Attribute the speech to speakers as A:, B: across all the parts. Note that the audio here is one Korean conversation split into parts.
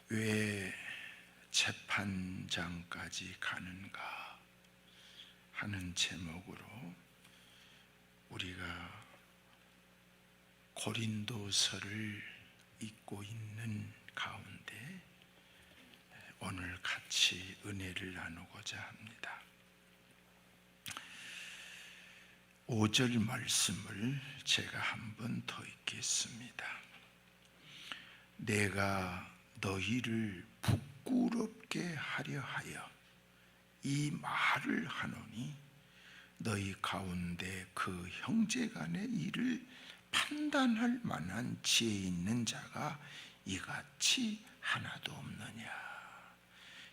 A: 왜 재판장까지 가는가 하는 제목으로 우리가 고린도서를 읽고 있는 가운데 오늘 같이 은혜를 나누고자 합니다. 5절 말씀을 제가 한 번 더 읽겠습니다. 내가 너희를 부끄럽게 하려 하여 이 말을 하노니 너희 가운데 그 형제간의 일을 판단할 만한 지혜 있는 자가 이같이 하나도 없느냐.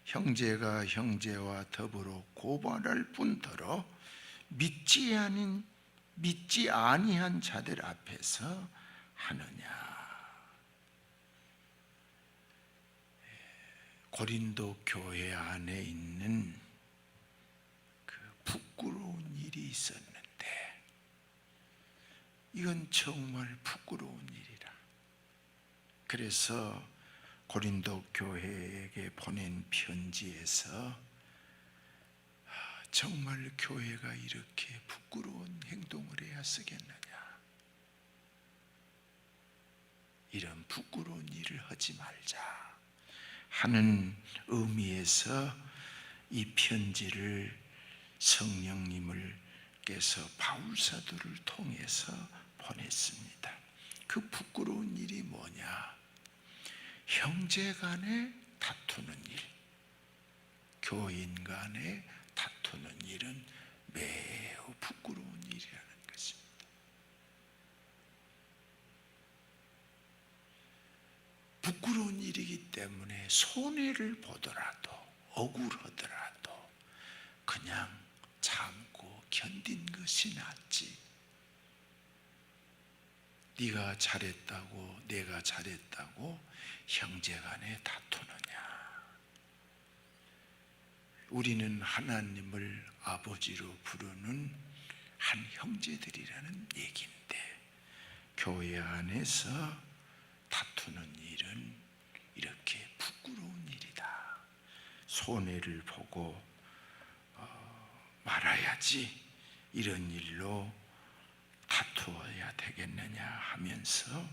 A: 형제가 형제와 더불어 고발할 뿐더러 믿지 아니한 자들 앞에서 하느냐. 고린도 교회 안에 있는 그 부끄러운 일이 있었는데 이건 정말 부끄러운 일이라. 그래서 고린도 교회에게 보낸 편지에서 정말 교회가 이렇게 부끄러운 행동을 해야 쓰겠느냐, 이런 부끄러운 일을 하지 말자 하는 의미에서 이 편지를 성령님께서 바울사도를 통해서 보냈습니다. 그 부끄러운 일이 뭐냐? 형제 간에 다투는 일, 교인 간에 다투는 일은 매우 부끄러운 일이라는 것입니다. 부끄러운 일이기 때문에 손해를 보더라도 억울하더라도 그냥 참고 견딘 것이 낫지. 네가 잘했다고 내가 잘했다고 형제간에 다투느냐. 우리는 하나님을 아버지로 부르는 한 형제들이라는 얘기인데 교회 안에서 다투는 일은 이렇게 부끄러운 일이다. 손해를 보고 말아야지, 이런 일로 다투어야 되겠느냐 하면서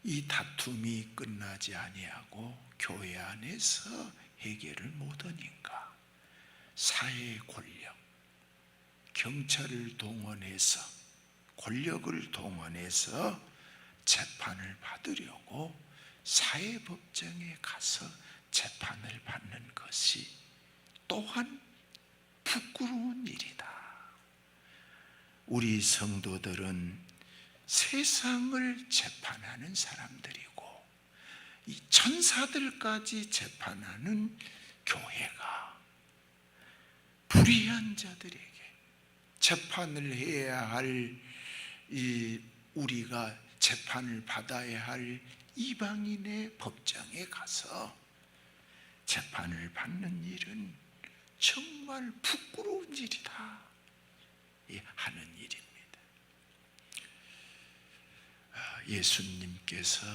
A: 이 다툼이 끝나지 아니하고 교회 안에서 해결을 못하니까 사회 권력, 경찰을 동원해서 권력을 동원해서 재판을 받으려고 사회법정에 가서 재판을 받는 것이 또한 부끄러운 일이다. 우리 성도들은 세상을 재판하는 사람들이고 이 천사들까지 재판하는 교회가 불의한 자들에게 재판을 해야 할 우리가 재판을 받아야 할 이방인의 법정에 가서 재판을 받는 일은 정말 부끄러운 일이다 하는 일입니다. 예수님께서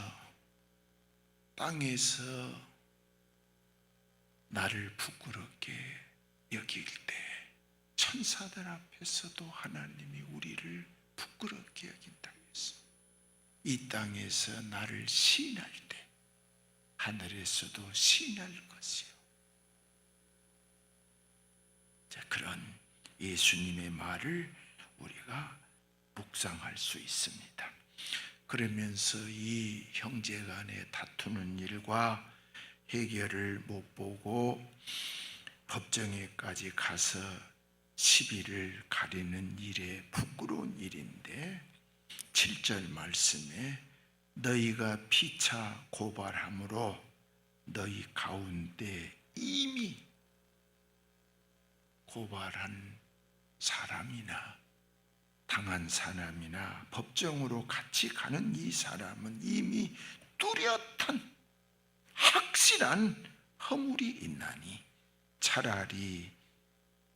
A: 땅에서 나를 부끄럽게 여길 때 천사들 앞에서도 하나님이 우리를 부끄럽게 여긴다 했습니다. 이 땅에서 나를 시인할 때 하늘에서도 시인할 것이요. 자, 그런 예수님의 말을 우리가 묵상할 수 있습니다. 그러면서 이 형제 간에 다투는 일과 해결을 못 보고 법정에까지 가서 시비를 가리는 일에 부끄러운 일인데 7절 말씀에 너희가 피차 고발함으로 너희 가운데 이미 고발한 사람이나 당한 사람이나 법정으로 같이 가는 이 사람은 이미 뚜렷한 확실한 허물이 있나니 차라리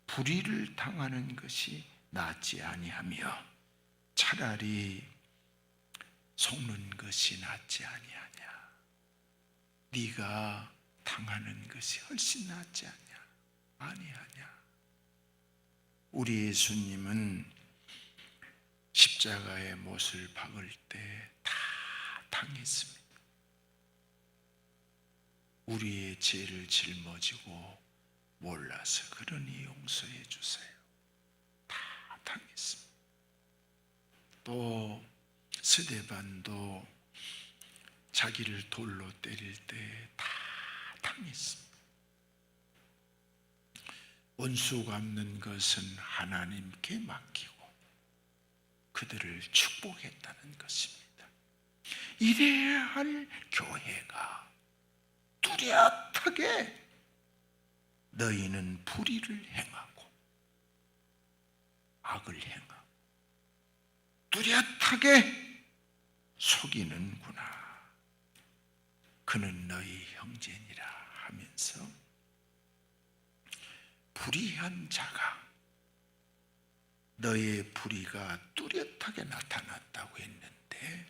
A: 불의를 당하는 것이 낫지 아니하며 차라리 속는 것이 낫지 아니하냐. 네가 당하는 것이 훨씬 낫지 않냐? 아니하냐? 우리 예수님은 십자가의 못을 박을 때 다 당했습니다. 우리의 죄를 짊어지고 몰라서 그러니 용서해 주세요. 다 당했습니다. 또 스데반도 자기를 돌로 때릴 때 다 당했습니다. 원수 갚는 것은 하나님께 맡기고 그들을 축복했다는 것입니다. 이래야 할 교회가 뚜렷하게 너희는 불의를 행하고 악을 행하고 뚜렷하게 속이는구나. 그는 너희 형제니라 하면서 불의한 자가 너의 불의가 뚜렷하게 나타났다고 했는데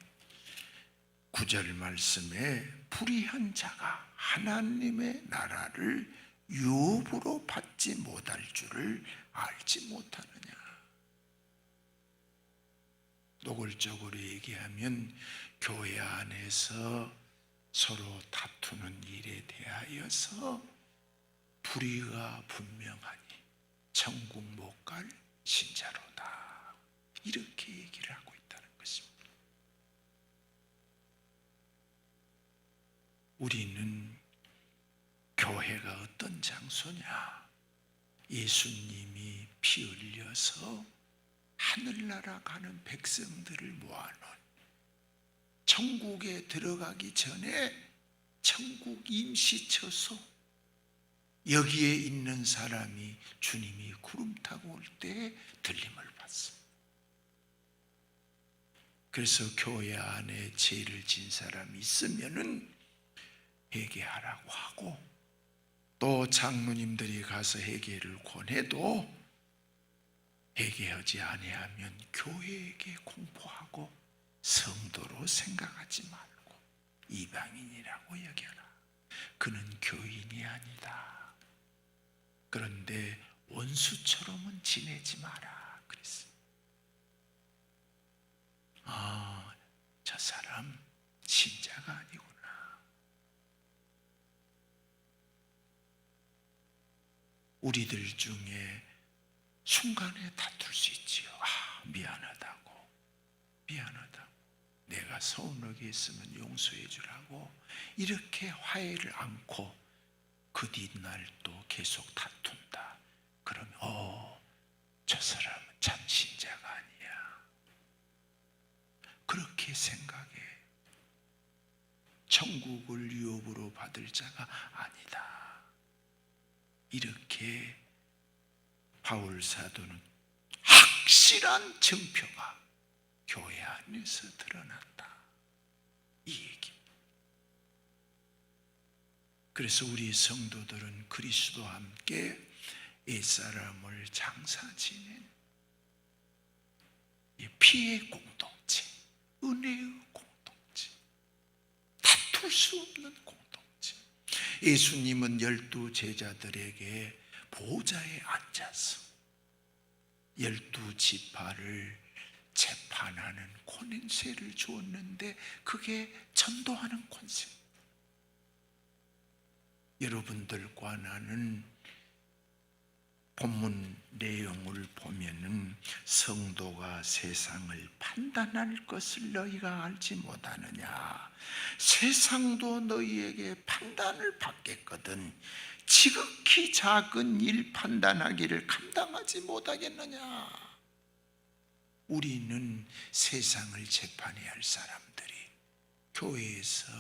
A: 9절 말씀에 불의한 자가 하나님의 나라를 유업으로 받지 못할 줄을 알지 못하느냐. 노골적으로 얘기하면 교회 안에서 서로 다투는 일에 대하여서 불의가 분명하니 천국 못 갈 신자로다. 이렇게 얘기를 하고 있다는 것입니다. 우리는 교회가 어떤 장소냐? 예수님이 피 흘려서 하늘나라 가는 백성들을 모아놓은 천국에 들어가기 전에 천국 임시처소, 여기에 있는 사람이 주님이 구름 타고 올 때 들림을 받습니다. 그래서 교회 안에 죄를 진 사람이 있으면은 회개하라고 하고, 또 장로님들이 가서 회개를 권해도 회개하지 아니하면 교회에게 공포하고 성도로 생각하지 말고 이방인이라고 여겨라. 그는 교인이 아니다. 그런데 원수처럼은 지내지 마라 그랬어요. 아, 저 사람 신자가 아니구나. 우리들 중에 순간에 다툴 수 있지요. 아, 미안하다고 내가 서운하게 했으면 용서해 주라고 이렇게 화해를 않고 그 뒷날 또 계속 다툰다. 그러면 저 사람은 참 신자가 아니야. 그렇게 생각해. 천국을 유업으로 받을 자가 아니다. 이렇게 바울 사도는 확실한 증표가 교회 안에서 드러난다. 이 얘기입니다. 그래서 우리 성도들은 그리스도와 함께 옛사람을 장사 지낸 피의 공동체, 은혜의 공동체, 다툴 수 없는 공동체. 예수님은 12 제자들에게 보좌에 앉아서 12 지파를 재판하는 권세를 주었는데 그게 전도하는 권세. 여러분들과 나는 본문 내용을 보면은 성도가 세상을 판단할 것을 너희가 알지 못하느냐. 세상도 너희에게 판단을 받겠거든 지극히 작은 일 판단하기를 감당하지 못하겠느냐. 우리는 세상을 재판해야 할 사람들이 교회에서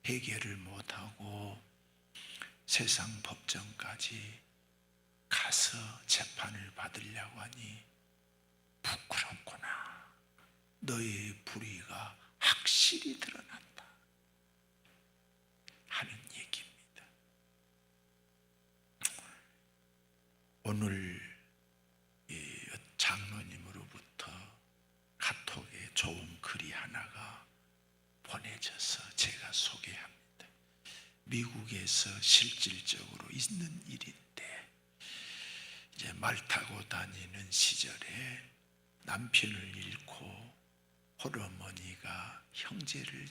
A: 해결을 못하고 세상 법정까지 가서 재판을 받으려고 하니 부끄럽구나. 너의 불의가 확실히 드러난다 하는 얘기입니다. 오늘 장로님으로부터 카톡에 좋은 글이 하나가 보내져서 제가 소개합니다. 미국에서 실질적으로 있는 일인데, 이제 말 타고 다니는 시절에 남편을 잃고 홀어머니가 형제를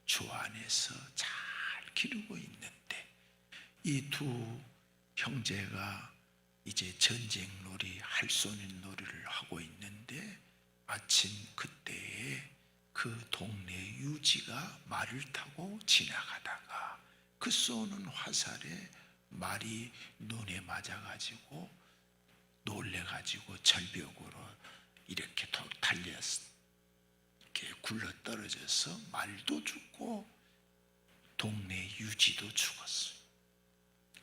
A: 주 안에서 잘 기르고 있는데, 이 두 형제가 이제 전쟁놀이, 할 수 없는 놀이를 하고 있는데, 마침 그때에 그 동네 유지가 말을 타고 지나가다가 그 쏘는 화살에 말이 눈에 맞아가지고 놀래가지고 절벽으로 이렇게 달렸어. 이렇게 굴러 떨어져서 말도 죽고 동네 유지도 죽었어.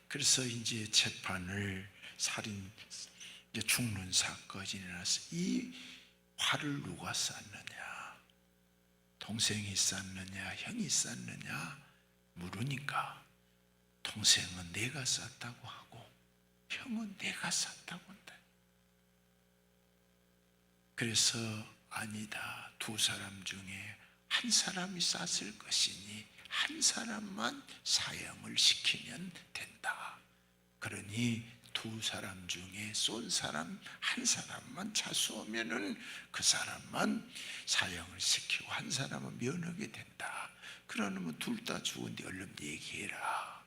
A: 그래서 이제 재판을, 살인, 이제 죽는 사건이 일어나서 이 화를 누가 쐈느냐, 동생이 쐈느냐, 형이 쐈느냐 물으니까 동생은 내가 쐈다고 하고 형은 내가 쐈다고 한다. 그래서 아니다, 두 사람 중에 한 사람이 쐈을 것이니 한 사람만 사형을 시키면 된다. 그러니 두 사람 중에 쏜 사람 한 사람만 자수하면은 그 사람만 사형을 시키고 한 사람은 면하게 된다. 그러면 둘 다 죽은데 얼른 얘기해라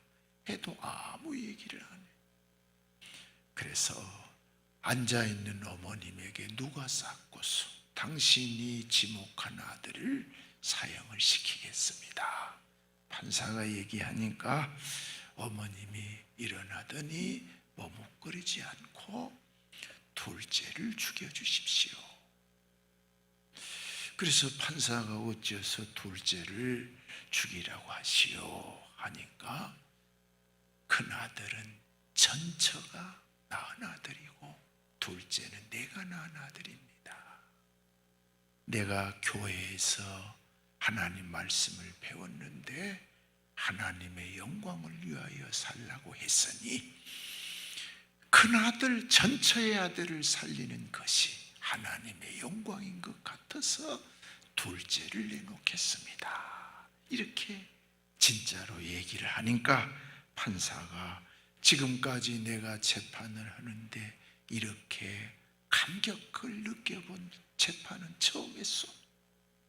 A: 해도 아무 얘기를 안 해. 그래서 앉아있는 어머님에게 누가 쌌고서 당신이 지목한 아들을 사형을 시키겠습니다. 판사가 얘기하니까 어머님이 일어나더니 머뭇거리지 않고 둘째를 죽여주십시오. 그래서 판사가 어째서 둘째를 죽이라고 하시오 하니까, 큰아들은 전처가 낳은 아들이고 둘째는 내가 낳은 아들입니다. 내가 교회에서 하나님 말씀을 배웠는데 하나님의 영광을 위하여 살라고 했으니 큰아들, 전처의 아들을 살리는 것이 하나님의 영광인 것 같아서 둘째를 내놓겠습니다. 이렇게 진짜로 얘기를 하니까 판사가 지금까지 내가 재판을 하는데 이렇게 감격을 느껴본 재판은 처음이었어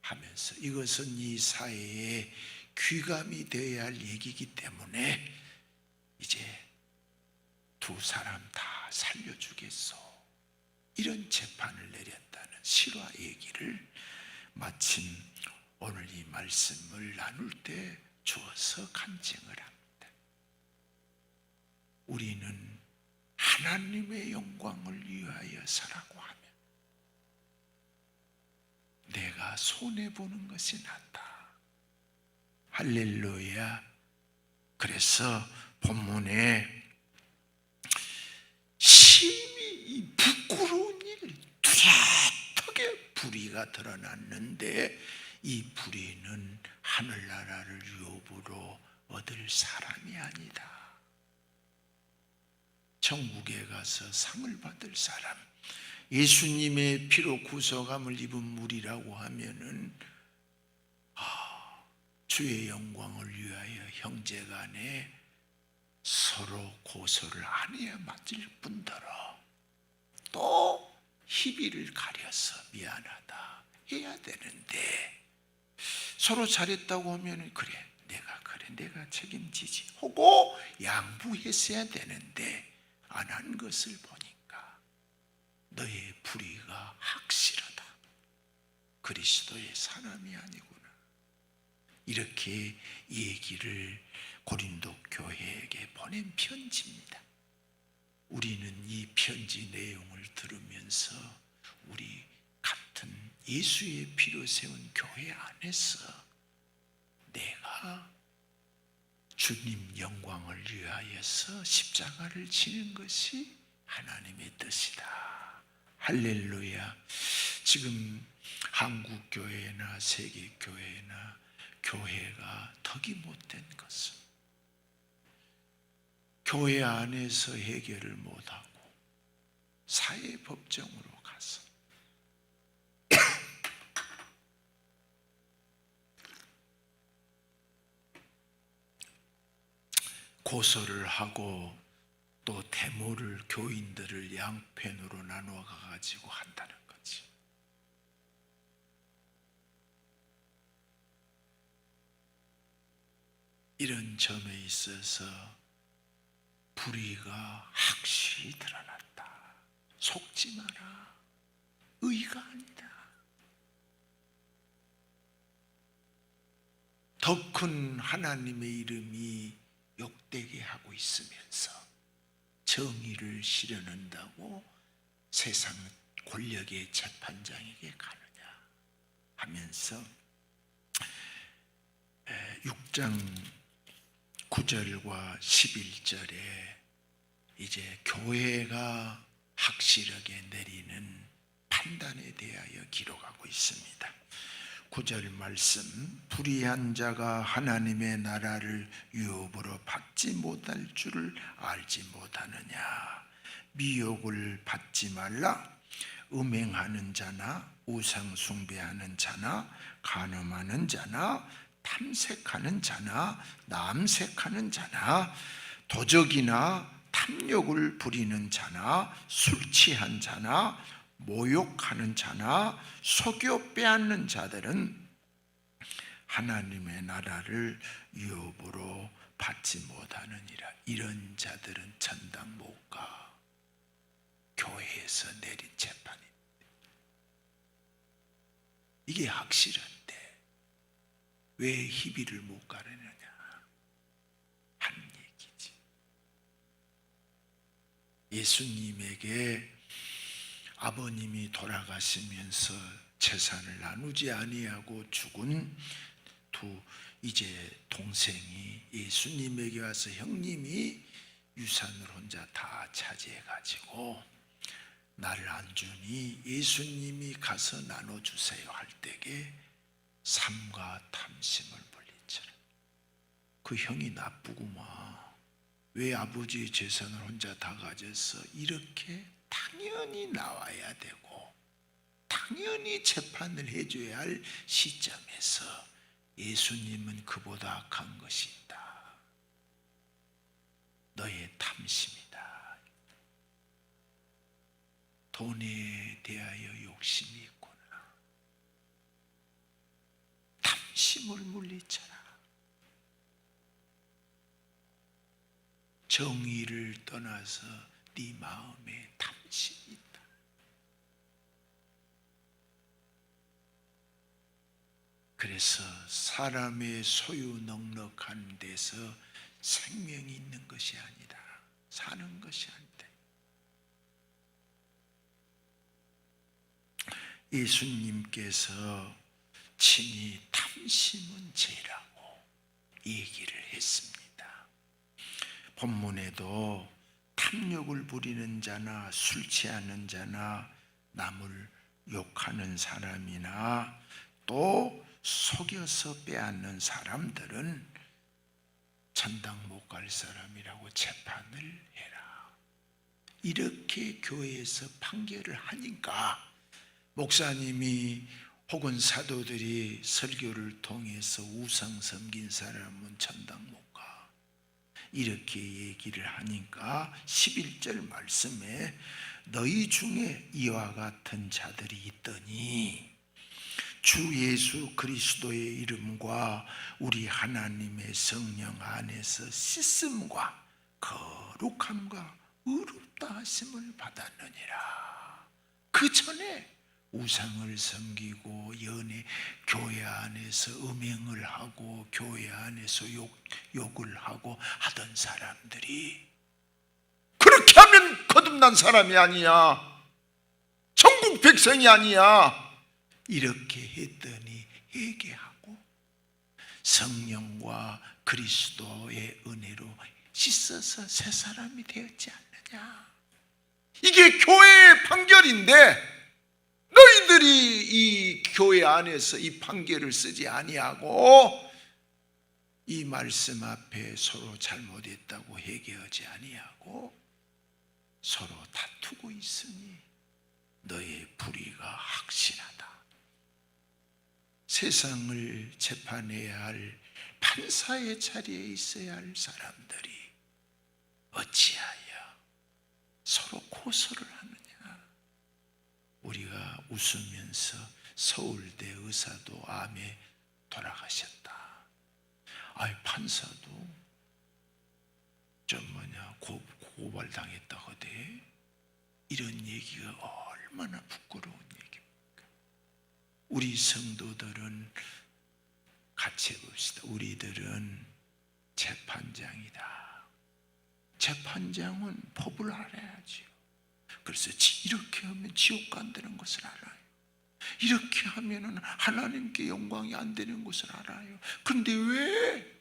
A: 하면서, 이것은 이 사회에 귀감이 되어야 할 얘기이기 때문에 이제 두 사람 다 살려주겠소, 이런 재판을 내렸다는 실화 얘기를 마침 오늘 이 말씀을 나눌 때 주어서 간증을 합니다. 우리는 하나님의 영광을 위하여 살라고 하면 내가 손해보는 것이 낫다. 할렐루야. 그래서 본문에 심히 이 부끄러운 일, 뚜렷하게 불의가 드러났는데 이 불의는 하늘나라를 유업으로 얻을 사람이 아니다. 천국에 가서 상을 받을 사람, 예수님의 피로 구속함을 입은 무리라고 하면은 주의 영광을 위하여 형제간에 서로 고소를 안 해야 맞을 뿐더러 또 희비를 가려서 미안하다 해야 되는데, 서로 잘했다고 하면 그래 내가 책임지지 하고 양보했어야 되는데 안 한 것을 보니까 너의 불의가 확실하다. 그리스도의 사람이 아니구나. 이렇게 얘기를 고린도 교회에게 보낸 편지입니다. 우리는 이 편지 내용을 들으면서 우리 같은 예수의 피로 세운 교회 안에서 내가 주님 영광을 위하여서 십자가를 지는 것이 하나님의 뜻이다. 할렐루야. 지금 한국 교회나 세계 교회나 교회가 덕이 못된 것은 교회 안에서 해결을 못하고 사회법정으로 가서 고소를 하고 또 대모를 교인들을 양편으로 나누어 가지고 한다는 거지. 이런 점에 있어서 불의가 확실히 드러났다. 속지 마라. 의가 아니다. 더 큰 하나님의 이름이 욕되게 하고 있으면서 정의를 실현한다고 세상 권력의 재판장에게 가느냐 하면서 6장 9절과 11절에 이제 교회가 확실하게 내리는 판단에 대하여 기록하고 있습니다. 9절 말씀, 불의한 자가 하나님의 나라를 유업으로 받지 못할 줄을 알지 못하느냐. 미혹을 받지 말라. 음행하는 자나 우상 숭배하는 자나 간음하는 자나 탐색하는 자나 남색하는 자나 도적이나 탐욕을 부리는 자나 술 취한 자나 모욕하는 자나 속여 빼앗는 자들은 하나님의 나라를 유업으로 받지 못하느니라. 이런 자들은 천당 못 가. 교회에서 내린 재판입니다. 이게 확실한데 왜 희비를 못 가르느냐 하는 얘기지. 예수님에게 아버님이 돌아가시면서 재산을 나누지 아니하고 죽은 두 이제 동생이 예수님에게 와서 형님이 유산을 혼자 다 차지해 가지고 나를 안 주니 예수님이 가서 나눠주세요 할 때에 삼가 탐심을 물리쳐라. 그 형이 나쁘구만. 왜 아버지의 재산을 혼자 다 가져서 이렇게 당연히 나와야 되고 당연히 재판을 해줘야 할 시점에서 예수님은 그보다 악한 것이 있다. 너의 탐심이다. 돈에 대하여 욕심이 있구나. 탐심을 물리쳐라. 정의를 떠나서 네 마음에 탐심이 있다. 그래서 사람의 소유 넉넉한 데서 생명이 있는 것이 아니라 사는 것이 아니다. 예수님께서 친히 탐심은 죄라고 얘기를 했습니다. 본문에도 탐욕을 부리는 자나 술 취하는 자나 남을 욕하는 사람이나 또 속여서 빼앗는 사람들은 천당 못 갈 사람이라고 재판을 해라. 이렇게 교회에서 판결을 하니까 목사님이 혹은 사도들이 설교를 통해서 우상 섬긴 사람은 천당 못 가. 이렇게 얘기를 하니까 11절 말씀에 너희 중에 이와 같은 자들이 있더니 주 예수 그리스도의 이름과 우리 하나님의 성령 안에서 씻음과 거룩함과 의롭다 하심을 받았느니라. 그 전에 우상을 섬기고 교회 안에서 음행을 하고 교회 안에서 욕을 하고 하던 사람들이 그렇게 하면 거듭난 사람이 아니야, 천국 백성이 아니야, 이렇게 했더니 회개하고 성령과 그리스도의 은혜로 씻어서 새 사람이 되었지 않느냐. 이게 교회의 판결인데 너희들이 이 교회 안에서 이 판결을 쓰지 아니하고 이 말씀 앞에 서로 잘못했다고 회개하지 아니하고 서로 다투고 있으니 너의 불의가 확실하다. 세상을 재판해야 할 판사의 자리에 있어야 할 사람들이 어찌하여 서로 고소를 하느냐. 우리가 웃으면서 서울대 의사도 암에 돌아가셨다. 아이 판사도 고발당했다 하대. 이런 얘기가 얼마나 부끄러운 얘기입니까? 우리 성도들은 같이 해봅시다. 우리들은 재판장이다. 재판장은 법을 알아야지요. 그래서 이렇게 하면 지옥 간다는 것을 알아요. 이렇게 하면 하나님께 영광이 안 되는 것을 알아요. 그런데 왜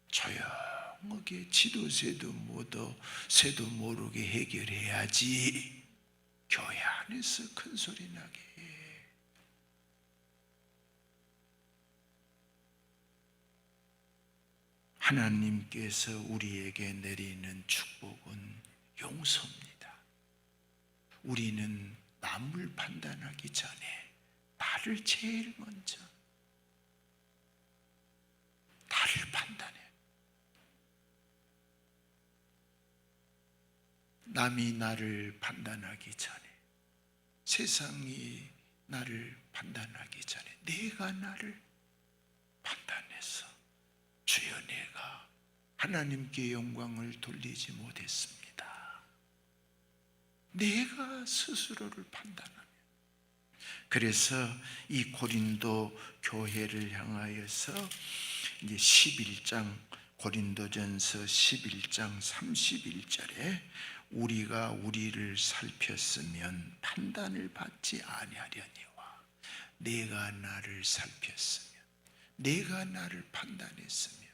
A: 조용하게 지도새도 모르게 해결해야지 교회 안에서 큰 소리 나게 해. 하나님께서 우리에게 내리는 축복은 용서입니다. 우리는 남을 판단하기 전에 나를 제일 먼저 나를 판단해. 남이 나를 판단하기 전에, 세상이 나를 판단하기 전에 내가 나를 판단해서 주여 내가 하나님께 영광을 돌리지 못했습니다. 내가 스스로를 판단하면. 그래서 이 고린도 교회를 향하여서 이제 11장 고린도전서 11장 31절에 우리가 우리를 살폈으면 판단을 받지 아니하려니와 내가 나를 살폈으면, 내가 나를 판단했으면,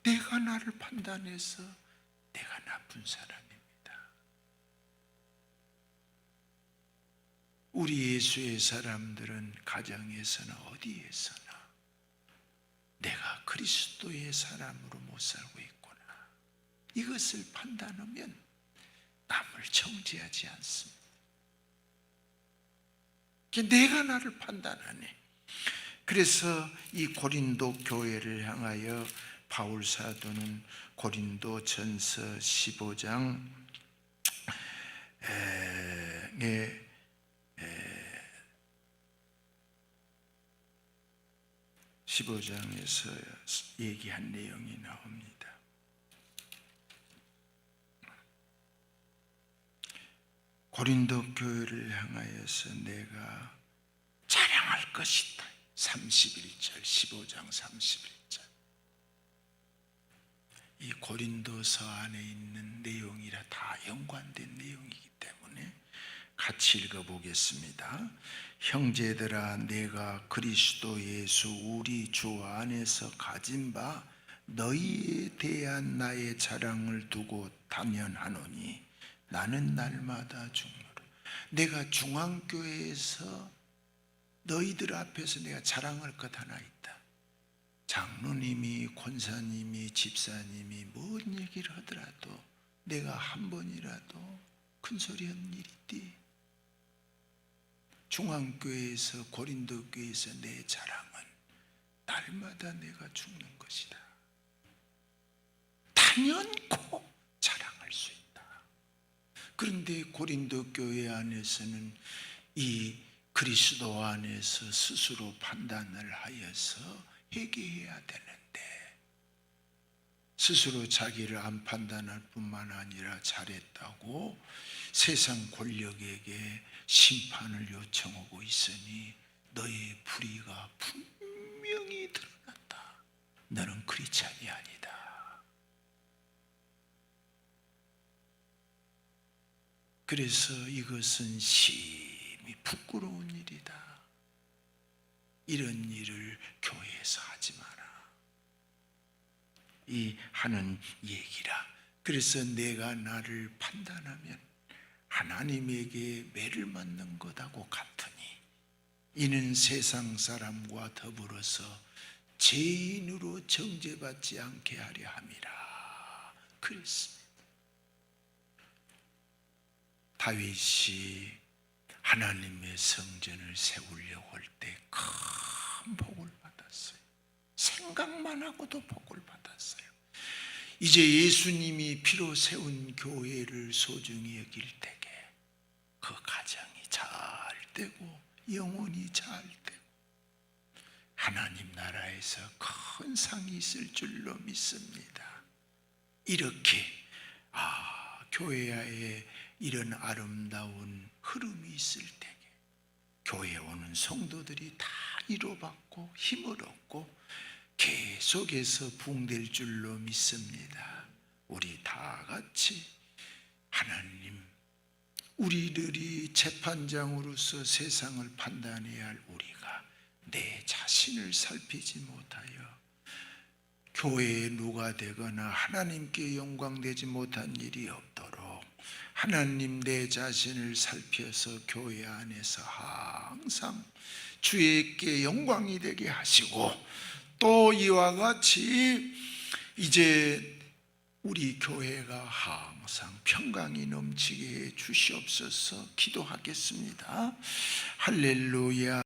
A: 내가 나를 판단해서 내가 나쁜 사람입니다. 우리 예수의 사람들은 가정에서나 어디에서나 내가 그리스도의 사람으로 못 살고 있구나, 이것을 판단하면 남을 정죄하지 않습니다. 내가 나를 판단하네. 그래서 이 고린도 교회를 향하여 바울 사도는 고린도전서 15장에 15장에서 얘기한 내용이 나옵니다. 고린도 교회를 향하여서 내가 자랑할 것이다. 31절, 15장 31절. 이 고린도서 안에 있는 내용이라 다 연관된 내용이기 때문에 같이 읽어보겠습니다. 형제들아, 내가 그리스도 예수 우리 주 안에서 가진 바 너희에 대한 나의 자랑을 두고 단연하노니 나는 날마다 죽노라. 내가 중앙교회에서 너희들 앞에서 내가 자랑할 것 하나 있다. 장로님이, 권사님이, 집사님이 뭔 얘기를 하더라도 내가 한 번이라도 큰 소리 한 일이 있디. 중앙교회에서, 고린도교회에서 내 자랑은 날마다 내가 죽는 것이다. 단연코 자랑할 수 있다. 그런데 고린도 교회 안에서는 이 그리스도 안에서 스스로 판단을 하여서 회개해야 되는데 스스로 자기를 안 판단할 뿐만 아니라 잘했다고 세상 권력에게 심판을 요청하고 있으니 너의 불의가 분명히 드러났다. 너는 크리스찬이 아니다. 그래서 이것은 심히 부끄러운 일이다. 이런 일을 교회에서 하지 마라. 이 하는 얘기라. 그래서 내가 나를 판단하면 하나님에게 매를 맞는 것하고 같으니 이는 세상 사람과 더불어서 죄인으로 정죄받지 않게 하려 함이라. 그랬습니다. 다윗이 하나님의 성전을 세우려고 할 때 큰 복을 받았어요. 생각만 하고도 복을 받았어요. 이제 예수님이 피로 세운 교회를 소중히 여길 때게 그 가정이 잘 되고 영혼이 잘 되고 하나님 나라에서 큰 상이 있을 줄로 믿습니다. 이렇게 교회에 이런 아름다운 흐름이 있을 때에 교회에 오는 성도들이 다 위로받고 힘을 얻고 계속해서 부흥될 줄로 믿습니다. 우리 다 같이 하나님, 우리들이 재판장으로서 세상을 판단해야 할 우리가 내 자신을 살피지 못하여 교회에 누가 되거나 하나님께 영광되지 못한 일이 없도록 하나님 내 자신을 살펴서 교회 안에서 항상 주에게 영광이 되게 하시고 또 이와 같이 이제 우리 교회가 항상 평강이 넘치게 해 주시옵소서. 기도하겠습니다. 할렐루야.